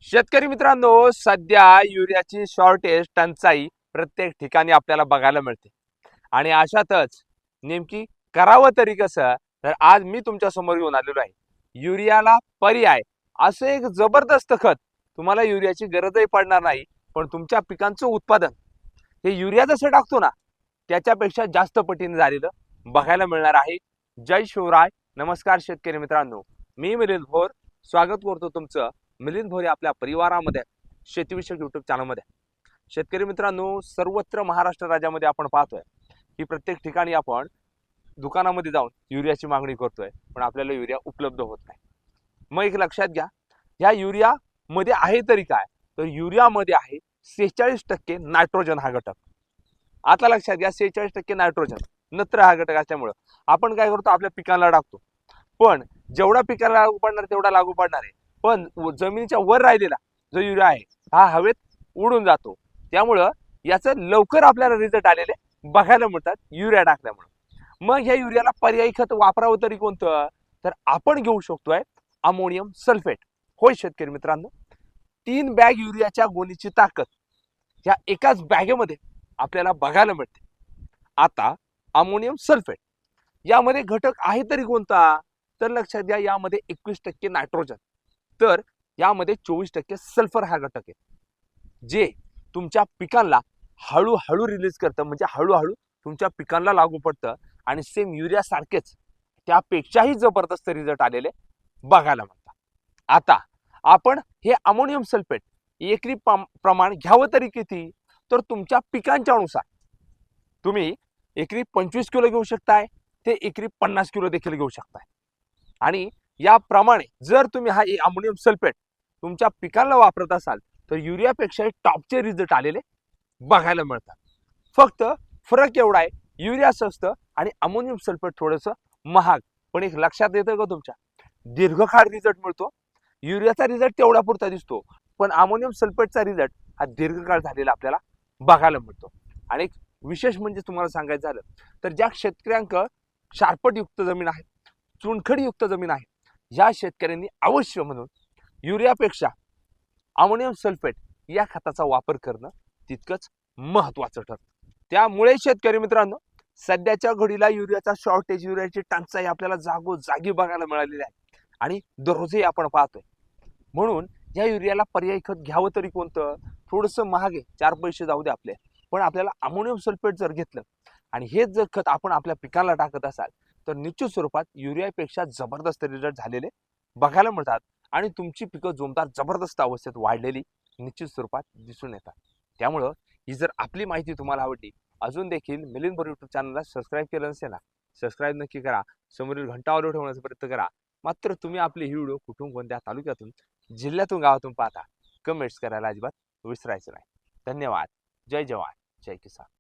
शेतकरी मित्रांनो, सध्या युरियाची शॉर्टेज टंचाई प्रत्येक ठिकाणी आपल्याला बघायला मिळते आणि अशातच नेमकी करावं तरी कसं. तर आज मी तुमच्या समोर घेऊन आलेलो आहे युरियाला पर्याय असं एक जबरदस्त खत. तुम्हाला युरियाची गरजही पडणार नाही, पण तुमच्या पिकांचं उत्पादन हे युरिया जसं टाकतो ना त्याच्यापेक्षा जास्त पटीने झालेलं बघायला मिळणार आहे. जय शिवराय. नमस्कार शेतकरी मित्रांनो, मी मिलिंद भोर स्वागत करतो तुमचं मिलिंद भोरे आपल्या परिवारामध्ये शेतीविषयक युट्यूब चॅनलमध्ये. शेतकरी मित्रांनो, सर्वत्र महाराष्ट्र राज्यामध्ये आपण पाहतोय की प्रत्येक ठिकाणी आपण दुकानामध्ये जाऊन युरियाची मागणी करतोय, पण आपल्याला युरिया उपलब्ध होत नाही. मग एक लक्षात घ्या, या युरिया मध्ये आहे तरी काय, तर युरियामध्ये आहे 46% नायट्रोजन हा घटक. आता लक्षात घ्या, 46% नायट्रोजन नत्र हा घटक असल्यामुळं आपण काय करतो, आपल्या पिकांना टाकतो. पण जेवढा पिकाला लागू पडणार तेवढा लागू पडणार आहे, पण जमिनीच्या वर राहिलेला जो युरिया आहे हा हवेत उडून जातो. त्यामुळं याचं लवकर आपल्याला रिझल्ट आलेले बघायला मिळतात युरिया टाकल्यामुळे. मग ह्या युरियाला पर्यायी खत वापरावं तरी कोणतं, तर आपण घेऊ शकतोय अमोनियम सल्फेट. होय शेतकरी मित्रांनो, 3 बॅग युरियाच्या गोणीची ताकद ह्या एकाच बॅगेमध्ये आपल्याला बघायला मिळते. आता अमोनियम सल्फेट यामध्ये घटक आहे तरी कोणता, तर लक्षात घ्या, यामध्ये 21% नायट्रोजन, तर यामध्ये 24% सल्फर हा घटक आहे, जे तुमच्या पिकांना हळूहळू रिलीज करतं, म्हणजे हळूहळू तुमच्या पिकांना लागू पडतं आणि सेम युरिया सारखेच त्यापेक्षाही जबरदस्त रिझल्ट आलेले बघायला मिळतात. आता आपण हे अमोनियम सल्फेट एकरी प्रमाण घ्यावं तरी किती, तर तुमच्या पिकांच्या अनुसार तुम्ही एकरी 25 किलो घेऊ शकताय, ते एकरी 50 किलो देखील घेऊ शकताय. आणि याप्रमाणे जर तुम्ही हा अमोनियम सल्फेट तुमच्या पिकांना वापरत असाल तर युरियापेक्षाही टॉपचे रिझल्ट आलेले बघायला मिळतात. फक्त फरक एवढा आहे, युरिया स्वस्त आणि अमोनियम सल्फेट थोडंसं महाग. पण एक लक्षात येतं का तुमच्या, दीर्घकाळ रिझल्ट मिळतो. युरियाचा रिझल्ट तेवढा पुरता दिसतो, पण अमोनियम सल्फेटचा रिझल्ट हा दीर्घकाळ झालेला आपल्याला बघायला मिळतो. आणि विशेष म्हणजे तुम्हाला सांगायचं झालं तर ज्या शेतकऱ्यांक शारपटयुक्त जमीन आहे, चुनखडीयुक्त जमीन आहे, या शेतकऱ्यांनी अवश्य म्हणून युरियापेक्षा अमोनियम सल्फेट या खताचा वापर करणं तितकंच महत्वाचं ठरतं. त्यामुळे शेतकरी मित्रांनो, सध्याच्या घडीला युरियाचा शॉर्टेज, युरियाची टंचाई आपल्याला जागोजागी बघायला मिळालेली आहे आणि दररोजही आपण पाहतोय. म्हणून या युरियाला पर्यायी खत घ्यावं तरी कोणतं, थोडंसं महाग आहे, 4 पैसे जाऊ दे आपले, पण आपल्याला अमोनियम सल्फेट जर घेतलं आणि हेच जर खत आपण आपल्या पिकाला टाकत असाल तर निश्चित स्वरूपात युरियापेक्षा जबरदस्त रिझल्ट झालेले बघायला मिळतात आणि तुमची पिकं जोमदार जबरदस्त अवस्थेत वाढलेली निश्चित स्वरूपात दिसून येतात. त्यामुळं ही जर आपली माहिती तुम्हाला आवडली, अजून देखील मिलिंद भोर युट्यूब चॅनलला सबस्क्राईब केलं नसेल ना, सबस्क्राईब नक्की करा. समोरील घंटा ऑल ठेवण्याचा प्रयत्न करा. मात्र तुम्ही आपले ही व्हिडिओ कुठून, कोणत्या तालुक्यातून, जिल्ह्यातून, गावातून पाहता, कमेंट्स करायला अजिबात विसरायचं नाही. धन्यवाद. जय जवान, जय किसान.